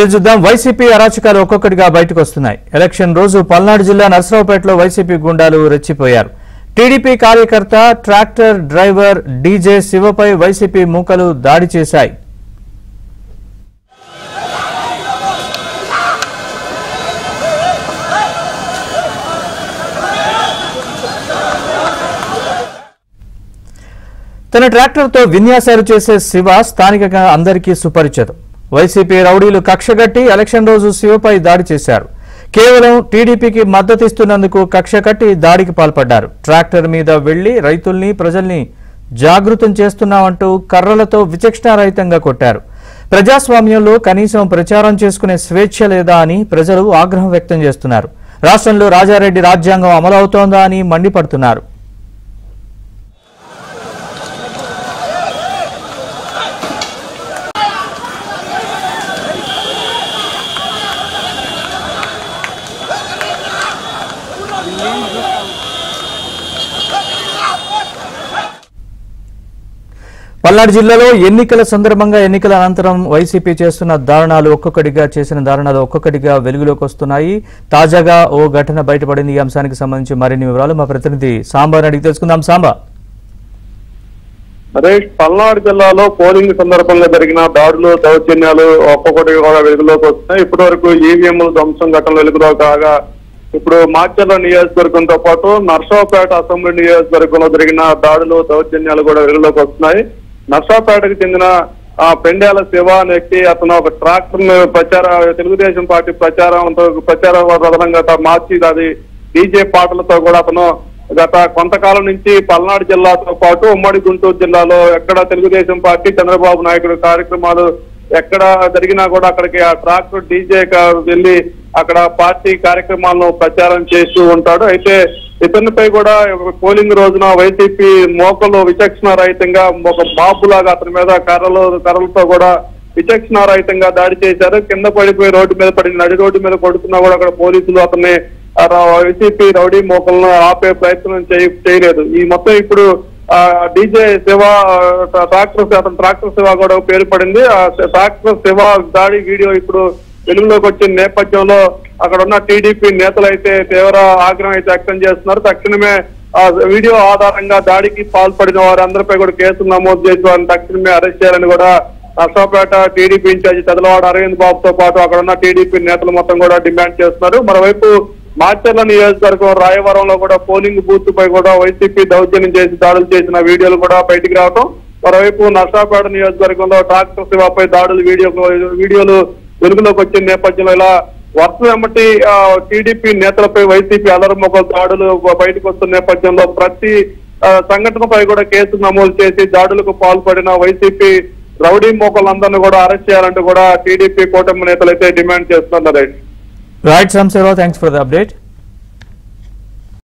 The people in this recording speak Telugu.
చూద్దాం వైసీపీ అరాచకాలు ఒక్కొక్కటిగా బయటకు వస్తున్నాయి. ఎలక్షన్ రోజు పల్నాడు జిల్లా నర్సరావుపేటలో వైసీపీ గుండాలు రెచ్చిపోయారు. టీడీపీ కార్యకర్త ట్రాక్టర్ డ్రైవర్ డీజే శివపై వైసీపీ మూకలు దాడి చేశాయి. తన ట్రాక్టర్తో విన్యాసాలు చేసే శివ స్థానికంగా అందరికీ సుపరిచితం. వైసీపీ రౌడీలు కక్షగట్టి ఎలక్షన్ రోజు శివపై దాడి చేశారు. కేవలం టీడీపీకి మద్దతిస్తున్నందుకు కక్ష కట్టి దాడికి పాల్పడ్డారు. ట్రాక్టర్ మీద వెళ్లి రైతుల్ని ప్రజల్ని జాగృతం చేస్తున్నామంటూ కర్రలతో విచక్షణారహితంగా కొట్టారు. ప్రజాస్వామ్యంలో కనీసం ప్రచారం చేసుకునే స్వేచ్ఛ లేదా అని ప్రజలు ఆగ్రహం వ్యక్తం చేస్తున్నారు. రాష్ట్రంలో రాజారెడ్డి రాజ్యాంగం అమలవుతోందా అని మండిపడుతున్నారు. పల్నాడు జిల్లాలో ఎన్నికల సందర్భంగా ఎన్నికల అనంతరం వైసీపీ చేసిన దారుణాలు ఒక్కొక్కటిగా వెలుగులోకి వస్తున్నాయి. తాజాగా ఓ ఘటన బయటపడింది. ఈ అంశానికి సంబంధించి మరిన్ని వివరాలు మా ప్రతినిధి సాంబార్ అడిగి తెలుసుకుందాం. సాంబా, నరేష్, పల్నాడు జిల్లాలో పోలింగ్ సందర్భంగా జరిగిన దాడులు దౌర్జన్యాలు ఒక్కొక్కటిగా కూడా వెలుగులోకి వస్తున్నాయి. ఇప్పటి వరకు ఈవీఎంలు ధ్వంసం ఘటనలు వెలుగులోకి రాగా ఇప్పుడు మాచర్ల నియోజకవర్గంతో పాటు నర్సరావుపేట అసెంబ్లీ నియోజకవర్గంలో జరిగిన దాడులు దౌర్జన్యాలు కూడా వెలుగులోకి వస్తున్నాయి. నర్సరావుపేటకు చెందిన పెండ్యాల శివ అనే వ్యక్తి అతను ఒక ట్రాక్టర్ తెలుగుదేశం పార్టీ ప్రచారంగా మార్చి అది డీజే పాటలతో కూడా అతను గత కొంతకాలం నుంచి పల్నాడు జిల్లాతో పాటు ఉమ్మడి గుంటూరు జిల్లాలో ఎక్కడ తెలుగుదేశం పార్టీ చంద్రబాబు నాయుడు కార్యక్రమాలు ఎక్కడ జరిగినా కూడా అక్కడికి ఆ ట్రాక్టర్ డీజే వెళ్లి అక్కడ పార్టీ కార్యక్రమాలను ప్రచారం చేస్తూ ఉంటాడు. అయితే ఇతనిపై కూడా పోలింగ్ రోజున వైసీపీ మోకలు విచక్షణారహితంగా ఒక బాబులాగా అతని మీద కర్రలతో కూడా విచక్షణారహితంగా దాడి చేశారు. కింద పడిపోయి రోడ్డు మీద పడి నడి రోడ్డు మీద కొడుతున్నా కూడా అక్కడ పోలీసులు అతన్ని వైసీపీ రౌడీ మోకలను ఆపే ప్రయత్నం చేయలేదు. ఈ మొత్తం ఇప్పుడు డీజే శివ ట్రాక్టర్ శివ కూడా పేరు పడింది. ఆ ట్రాక్టర్ శివ దాడి వీడియో ఇప్పుడు వెలుగులోకి వచ్చిన నేపథ్యంలో అక్కడ ఉన్న టీడీపీ నేతలు అయితే తీవ్ర ఆగ్రహం అయితే వ్యక్తం చేస్తున్నారు. తక్షణమే ఆ వీడియో ఆధారంగా దాడికి పాల్పడిన వారందరిపై కూడా కేసులు నమోదు చేసి వారిని తక్షణమే అరెస్ట్ చేయాలని కూడా నర్సరావుపేట టీడీపీ ఇన్ఛార్జి చదలవాడ అరవింద్ బాబుతో పాటు అక్కడ ఉన్న టీడీపీ నేతలు మొత్తం కూడా డిమాండ్ చేస్తున్నారు. మరోవైపు మాచర్ల నియోజకవర్గం రాయవరంలో కూడా పోలింగ్ బూత్ పై కూడా వైసీపీ దౌర్జన్యం చేసి దాడులు చేసిన వీడియోలు కూడా బయటికి రావడం, మరోవైపు నర్సరావుపేట నియోజకవర్గంలో ట్రాక్టర్ శివపై దాడులు వీడియోలు వెలుగులోకి వచ్చిన నేపథ్యంలో ఇలా వరుస వెంబటి టీడీపీ నేతలపై వైసీపీ అలరమొక దాడులు బయటకు వస్తున్న నేపథ్యంలో ప్రతి సంఘటనపై కూడా కేసు నమోదు చేసి దాడులకు పాల్పడిన వైసీపీ రౌడీ మోకలందరినీ కూడా అరెస్ట్ చేయాలంటూ కూడా టీడీపీ కూటమి నేతలు అయితే డిమాండ్ చేస్తున్నారు. Right, thanks for the update.